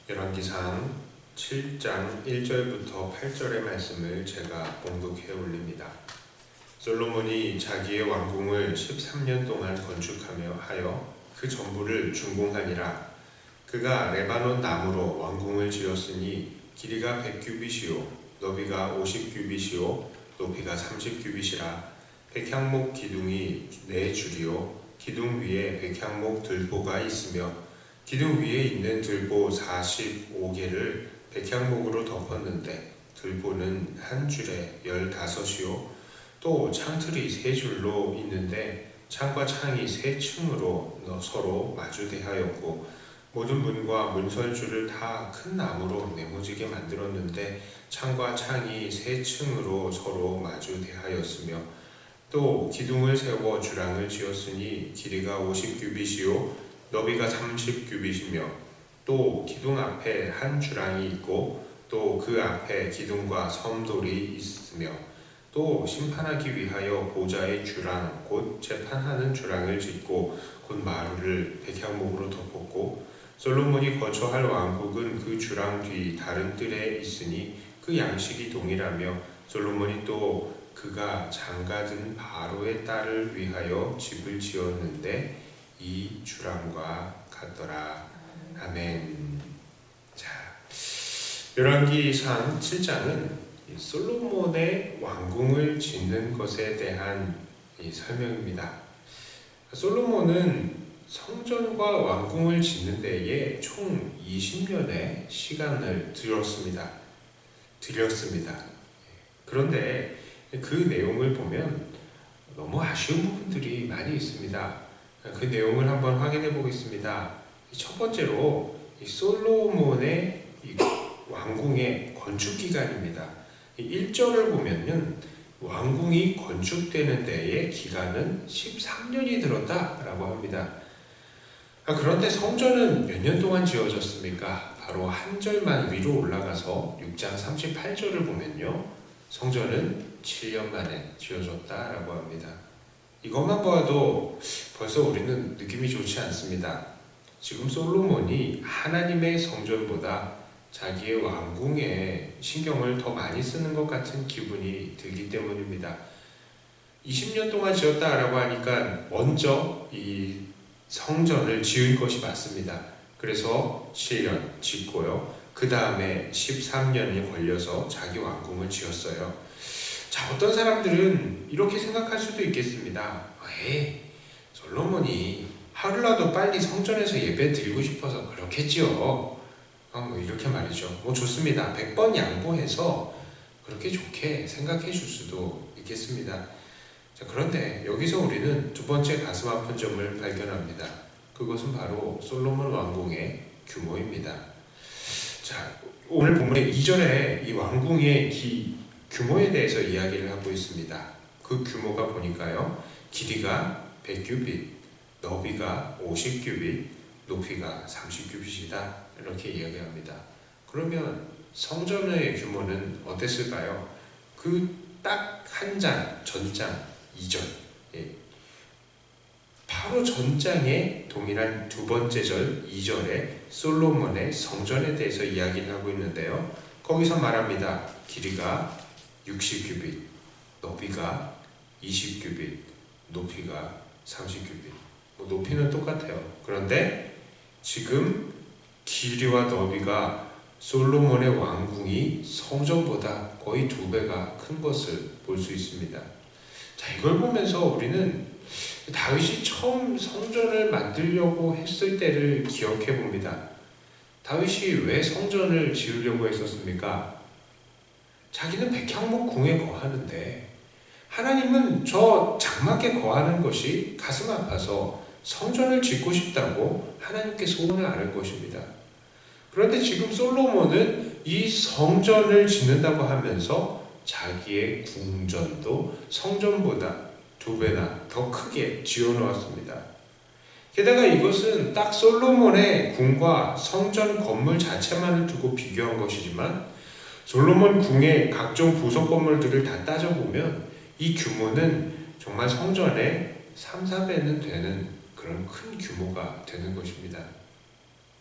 열왕기상 7장 1절부터 8절의 말씀을 제가 봉독해 올립니다. 솔로몬이 자기의 왕궁을 13년 동안 건축하며 하여 그 전부를 준공하니라. 그가 레바논 나무로 왕궁을 지었으니 길이가 100규빗이요 너비가 50규빗이요 높이가 30규빗이라. 백향목 기둥이 4줄이요 기둥 위에 백향목 들보가 있으며 기둥 위에 있는 들보 45개를 백향목으로 덮었는데 들보는 한 줄에 15이요 또 창틀이 3줄로 있는데 창과 창이 3층으로 서로 마주대하였고 모든 문과 문설주를 다 큰 나무로 네모지게 만들었는데 창과 창이 3층으로 서로 마주대하였으며 또 기둥을 세워 주랑을 지었으니 길이가 50규빗이요 너비가 30규빗이며 또 기둥 앞에 한 주랑이 있고 또 그 앞에 기둥과 섬돌이 있으며 또 심판하기 위하여 보좌의 주랑 곧 재판하는 주랑을 짓고 곧 마루를 백향목으로 덮었고 솔로몬이 거처할 왕국은 그 주랑 뒤 다른 뜰에 있으니 그 양식이 동일하며 솔로몬이 또 그가 장가든 바로의 딸을 위하여 집을 지었는데 이 주랑과 같더라. 아멘. 자, 열왕기상 7장은 솔로몬의 왕궁을 짓는 것에 대한 설명입니다. 솔로몬은 성전과 왕궁을 짓는 데에 총 20년의 시간을 들였습니다. 그런데 그 내용을 보면 너무 아쉬운 부분들이 많이 있습니다. 그 내용을 한번 확인해 보겠습니다. 첫 번째로 솔로몬의 왕궁의 건축 기간입니다. 1절을 보면은 왕궁이 건축되는 데의 기간은 13년이 들었다라고 합니다. 그런데 성전은 몇 년 동안 지어졌습니까? 바로 한 절만 위로 올라가서 6장 38절을 보면요, 성전은 7년 만에 지어졌다라고 합니다. 이것만 보아도 벌써 우리는 느낌이 좋지 않습니다. 지금 솔로몬이 하나님의 성전보다 자기의 왕궁에 신경을 더 많이 쓰는 것 같은 기분이 들기 때문입니다. 20년 동안 지었다라고 하니까 먼저 이 성전을 지은 것이 맞습니다. 그래서 7년 짓고요. 그 다음에 13년이 걸려서 자기 왕궁을 지었어요. 자, 어떤 사람들은 이렇게 생각할 수도 있겠습니다. 솔로몬이 하루라도 빨리 성전에서 예배 드리고 싶어서 그렇겠지요. 이렇게 말이죠. 좋습니다. 100번 양보해서 그렇게 좋게 생각해 줄 수도 있겠습니다. 자, 그런데 여기서 우리는 두 번째 가슴 아픈 점을 발견합니다. 그것은 바로 솔로몬 왕궁의 규모입니다. 자, 오늘 본문의 2절에 이 왕궁의 규모에 대해서 이야기를 하고 있습니다. 그 규모가 보니까요, 길이가 100규빗, 너비가 50규빗, 높이가 30규빗이다 이렇게 이야기합니다. 그러면 성전의 규모는 어땠을까요? 그 딱 한 장, 전장 2절, 바로 전장의 동일한 두 번째 절 2절에 솔로몬의 성전에 대해서 이야기를 하고 있는데요, 거기서 말합니다. 길이가 60규빗, 너비가 20규빗, 높이가 30규빗. 높이는 똑같아요. 그런데 지금 길이와 너비가 솔로몬의 왕궁이 성전보다 거의 2배가 큰 것을 볼 수 있습니다. 자, 이걸 보면서 우리는 다윗이 처음 성전을 만들려고 했을 때를 기억해 봅니다. 다윗이 왜 성전을 지으려고 했었습니까? 자기는 백향목 궁에 거하는데 하나님은 저 장막에 거하는 것이 가슴 아파서 성전을 짓고 싶다고 하나님께 소원을 아는 것입니다. 그런데 지금 솔로몬은 이 성전을 짓는다고 하면서 자기의 궁전도 성전보다 2배나 더 크게 지어놓았습니다. 게다가 이것은 딱 솔로몬의 궁과 성전 건물 자체만을 두고 비교한 것이지만 솔로몬 궁의 각종 부속 건물들을 다 따져보면 이 규모는 정말 성전의 3, 4배는 되는 그런 큰 규모가 되는 것입니다.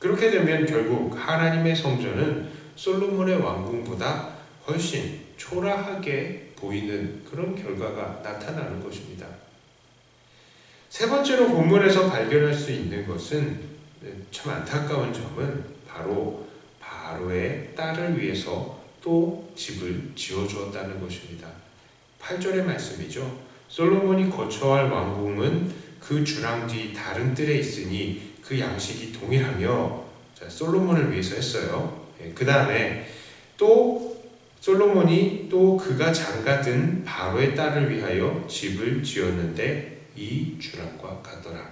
그렇게 되면 결국 하나님의 성전은 솔로몬의 왕궁보다 훨씬 초라하게 보이는 그런 결과가 나타나는 것입니다. 세 번째로 본문에서 발견할 수 있는 것은 참 안타까운 점은 바로 바로의 딸을 위해서 또 집을 지어주었다는 것입니다. 8절의 말씀이죠. 솔로몬이 거처할 왕궁은 그 주랑 뒤 다른 뜰에 있으니 그 양식이 동일하며, 솔로몬을 위해서 했어요. 그 다음에 또 솔로몬이 또 그가 장가든 바로의 딸을 위하여 집을 지었는데 이 주랑과 같더라.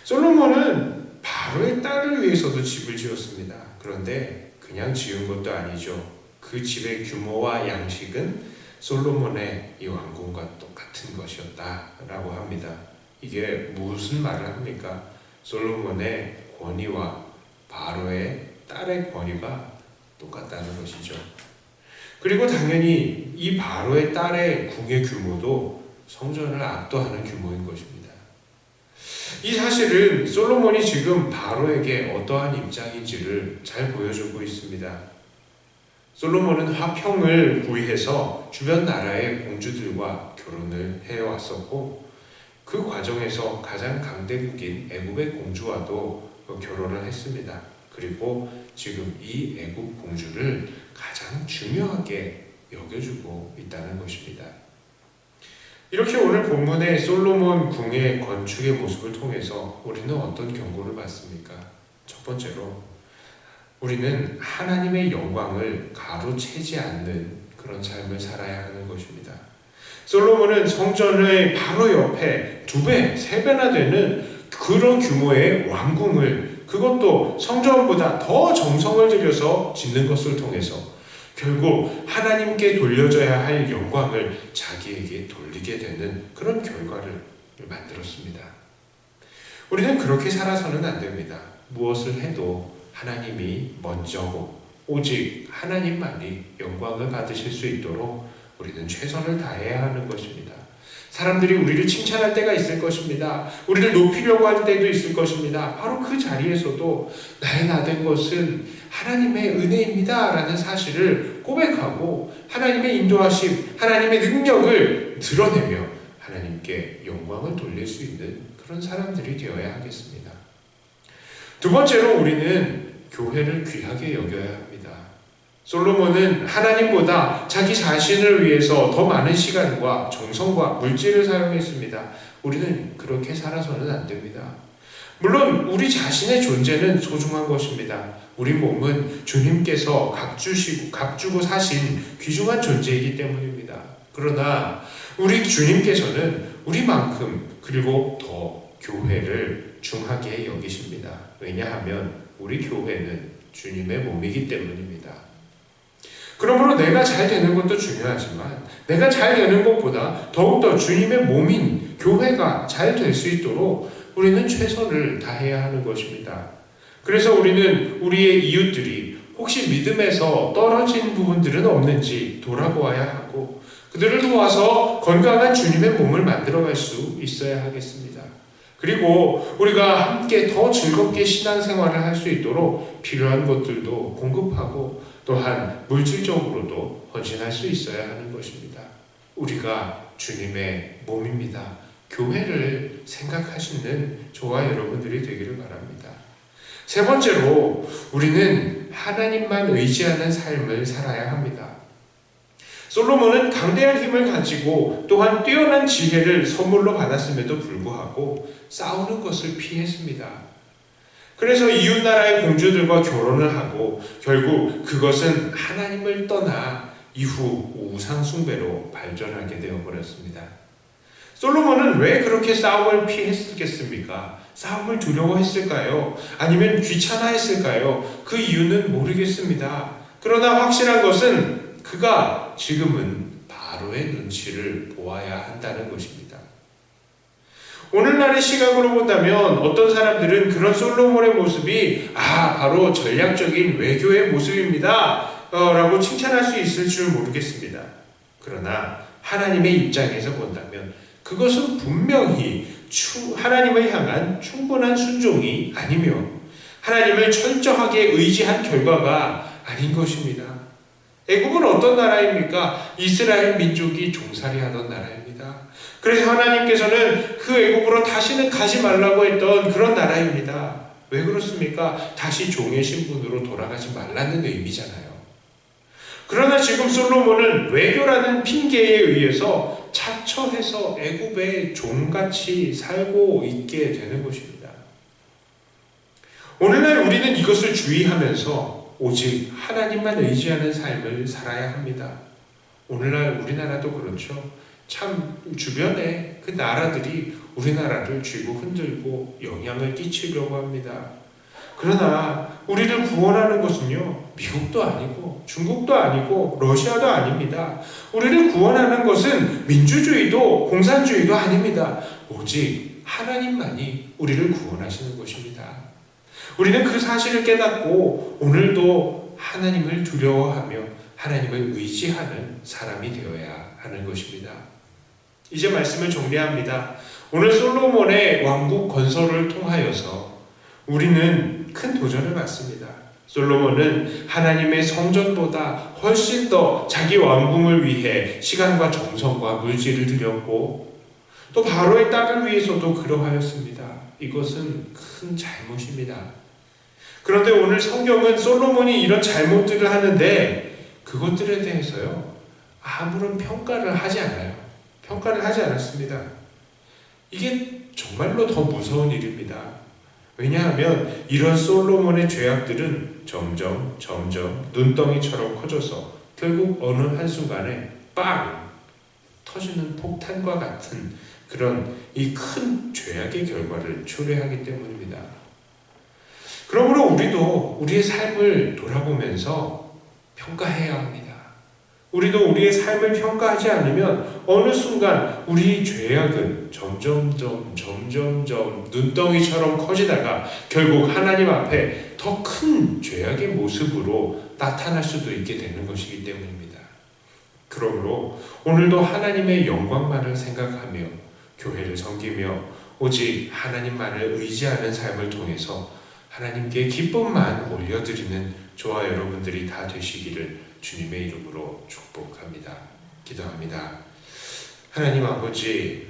솔로몬은 바로의 딸을 위해서도 집을 지었습니다. 그런데 그냥 지은 것도 아니죠. 그 집의 규모와 양식은 솔로몬의 이 왕궁과 똑같은 것이었다라고 합니다. 이게 무슨 말을 합니까? 솔로몬의 권위와 바로의 딸의 권위가 똑같다는 것이죠. 그리고 당연히 이 바로의 딸의 궁의 규모도 성전을 압도하는 규모인 것입니다. 이 사실은 솔로몬이 지금 바로에게 어떠한 입장인지를 잘 보여주고 있습니다. 솔로몬은 화평을 구의해서 주변 나라의 공주들과 결혼을 해왔었고, 그 과정에서 가장 강대국인 애굽의 공주와도 결혼을 했습니다. 그리고 지금 이 애굽 공주를 가장 중요하게 여겨주고 있다는 것입니다. 이렇게 오늘 본문의 솔로몬 궁의 건축의 모습을 통해서 우리는 어떤 경고를 받습니까? 첫 번째로, 우리는 하나님의 영광을 가로채지 않는 그런 삶을 살아야 하는 것입니다. 솔로몬은 성전의 바로 옆에 2배, 3배나 되는 그런 규모의 왕궁을, 그것도 성전보다 더 정성을 들여서 짓는 것을 통해서 결국 하나님께 돌려줘야 할 영광을 자기에게 돌리게 되는 그런 결과를 만들었습니다. 우리는 그렇게 살아서는 안 됩니다. 무엇을 해도 하나님이 먼저고 오직 하나님만이 영광을 받으실 수 있도록 우리는 최선을 다해야 하는 것입니다. 사람들이 우리를 칭찬할 때가 있을 것입니다. 우리를 높이려고 할 때도 있을 것입니다. 바로 그 자리에서도 나의 나된 것은 하나님의 은혜입니다 라는 사실을 고백하고 하나님의 인도하심, 하나님의 능력을 드러내며 하나님께 영광을 돌릴 수 있는 그런 사람들이 되어야 하겠습니다. 두 번째로, 우리는 교회를 귀하게 여겨야 합니다. 솔로몬은 하나님보다 자기 자신을 위해서 더 많은 시간과 정성과 물질을 사용했습니다. 우리는 그렇게 살아서는 안 됩니다. 물론 우리 자신의 존재는 소중한 것입니다. 우리 몸은 주님께서 값주고 사신 귀중한 존재이기 때문입니다. 그러나 우리 주님께서는 우리만큼 그리고 더 교회를 중하게 여기십니다. 왜냐하면 우리 교회는 주님의 몸이기 때문입니다. 그러므로 내가 잘 되는 것도 중요하지만 내가 잘 되는 것보다 더욱더 주님의 몸인 교회가 잘 될 수 있도록 우리는 최선을 다해야 하는 것입니다. 그래서 우리는 우리의 이웃들이 혹시 믿음에서 떨어진 부분들은 없는지 돌아보아야 하고 그들을 도와서 건강한 주님의 몸을 만들어갈 수 있어야 하겠습니다. 그리고 우리가 함께 더 즐겁게 신앙생활을 할 수 있도록 필요한 것들도 공급하고 또한 물질적으로도 헌신할 수 있어야 하는 것입니다. 우리가 주님의 몸입니다. 교회를 생각하시는 저와 여러분들이 되기를 바랍니다. 세 번째로, 우리는 하나님만 의지하는 삶을 살아야 합니다. 솔로몬은 강대한 힘을 가지고 또한 뛰어난 지혜를 선물로 받았음에도 불구하고 싸우는 것을 피했습니다. 그래서 이웃나라의 공주들과 결혼을 하고 결국 그것은 하나님을 떠나 이후 우상 숭배로 발전하게 되어버렸습니다. 솔로몬은 왜 그렇게 싸움을 피했겠습니까? 싸움을 두려워했을까요? 아니면 귀찮아했을까요? 그 이유는 모르겠습니다. 그러나 확실한 것은 그가 지금은 바로의 눈치를 보아야 한다는 것입니다. 오늘날의 시각으로 본다면 어떤 사람들은 그런 솔로몬의 모습이 바로 전략적인 외교의 모습입니다 라고 칭찬할 수 있을 줄 모르겠습니다. 그러나 하나님의 입장에서 본다면 그것은 분명히 하나님을 향한 충분한 순종이 아니며 하나님을 철저하게 의지한 결과가 아닌 것입니다. 애굽은 어떤 나라입니까? 이스라엘 민족이 종살이 하던 나라입니다. 그래서 하나님께서는 그 애굽으로 다시는 가지 말라고 했던 그런 나라입니다. 왜 그렇습니까? 다시 종의 신분으로 돌아가지 말라는 의미잖아요. 그러나 지금 솔로몬은 외교라는 핑계에 의해서 자처해서 애굽의 종같이 살고 있게 되는 것입니다. 오늘날 우리는 이것을 주의하면서 오직 하나님만 의지하는 삶을 살아야 합니다. 오늘날 우리나라도 그렇죠. 참 주변에 그 나라들이 우리나라를 쥐고 흔들고 영향을 끼치려고 합니다. 그러나 우리를 구원하는 것은요, 미국도 아니고 중국도 아니고 러시아도 아닙니다. 우리를 구원하는 것은 민주주의도 공산주의도 아닙니다. 오직 하나님만이 우리를 구원하시는 것입니다. 우리는 그 사실을 깨닫고 오늘도 하나님을 두려워하며 하나님을 의지하는 사람이 되어야 하는 것입니다. 이제 말씀을 정리합니다. 오늘 솔로몬의 왕국 건설을 통하여서 우리는 큰 도전을 받습니다. 솔로몬은 하나님의 성전보다 훨씬 더 자기 왕궁을 위해 시간과 정성과 물질을 들였고 또 바로의 딸을 위해서도 그러하였습니다. 이것은 큰 잘못입니다. 그런데 오늘 성경은 솔로몬이 이런 잘못들을 하는데 그것들에 대해서요, 아무런 평가를 하지 않아요. 평가를 하지 않았습니다. 이게 정말로 더 무서운 일입니다. 왜냐하면 이런 솔로몬의 죄악들은 점점 눈덩이처럼 커져서 결국 어느 한순간에 빵! 터지는 폭탄과 같은 그런 이 큰 죄악의 결과를 초래하기 때문입니다. 그러므로 우리도 우리의 삶을 돌아보면서 평가해야 합니다. 우리도 우리의 삶을 평가하지 않으면 어느 순간 우리 죄악은 점점 눈덩이처럼 커지다가 결국 하나님 앞에 더 큰 죄악의 모습으로 나타날 수도 있게 되는 것이기 때문입니다. 그러므로 오늘도 하나님의 영광만을 생각하며 교회를 섬기며 오직 하나님만을 의지하는 삶을 통해서 하나님께 기쁨만 올려드리는 저와 여러분들이 다 되시기를 주님의 이름으로 축복합니다. 기도합니다. 하나님 아버지,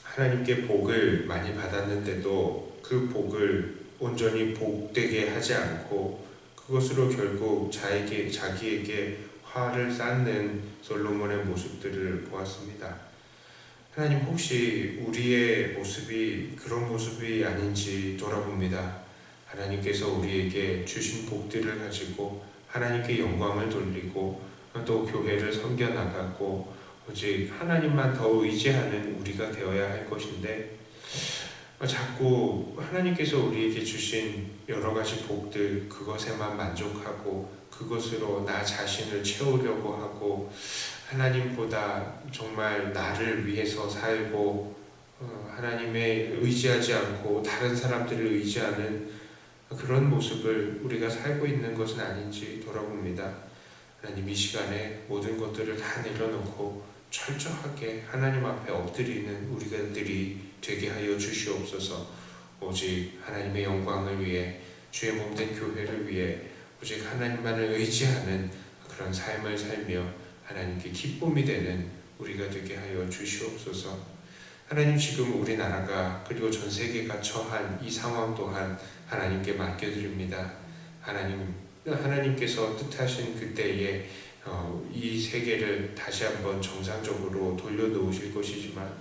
하나님께 복을 많이 받았는데도 그 복을 온전히 복되게 하지 않고 그것으로 결국 자기에게 화를 쌓는 솔로몬의 모습들을 보았습니다. 하나님, 혹시 우리의 모습이 그런 모습이 아닌지 돌아봅니다. 하나님께서 우리에게 주신 복들을 가지고 하나님께 영광을 돌리고 또 교회를 섬겨나가고 오직 하나님만 더 의지하는 우리가 되어야 할 것인데 자꾸 하나님께서 우리에게 주신 여러 가지 복들 그것에만 만족하고 그것으로 나 자신을 채우려고 하고 하나님보다 정말 나를 위해서 살고 하나님에 의지하지 않고 다른 사람들을 의지하는 그런 모습을 우리가 살고 있는 것은 아닌지 돌아봅니다. 하나님, 이 시간에 모든 것들을 다 내려놓고 철저하게 하나님 앞에 엎드리는 우리들이 되게 하여 주시옵소서. 오직 하나님의 영광을 위해 주의 몸된 교회를 위해 오직 하나님만을 의지하는 그런 삶을 살며 하나님께 기쁨이 되는 우리가 되게 하여 주시옵소서. 하나님, 지금 우리나라가 그리고 전 세계가 처한 이 상황 또한 하나님께 맡겨드립니다. 하나님께서 뜻하신 그때에 이 세계를 다시 한번 정상적으로 돌려놓으실 것이지만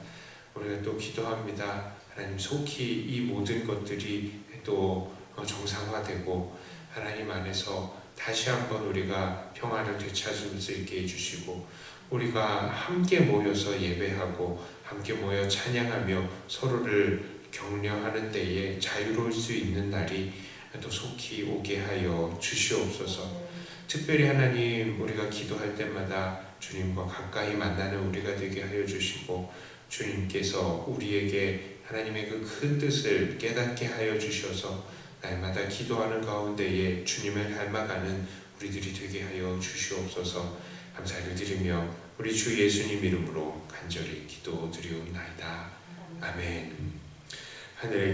우리가 또 기도합니다. 하나님, 속히 이 모든 것들이 또 정상화되고 하나님 안에서 다시 한번 우리가 평화를 되찾을 수 있게 해주시고 우리가 함께 모여서 예배하고 함께 모여 찬양하며 서로를 격려하는 때에 자유로울 수 있는 날이 또 속히 오게 하여 주시옵소서. 특별히 하나님, 우리가 기도할 때마다 주님과 가까이 만나는 우리가 되게 하여 주시고 주님께서 우리에게 하나님의 그 큰 뜻을 깨닫게 하여 주셔서 날마다 기도하는 가운데에 주님을 닮아가는 우리들이 되게 하여 주시옵소서. 감사를 드리며 우리 주 예수님 이름으로 간절히 기도드리옵나이다. 아멘. 하늘에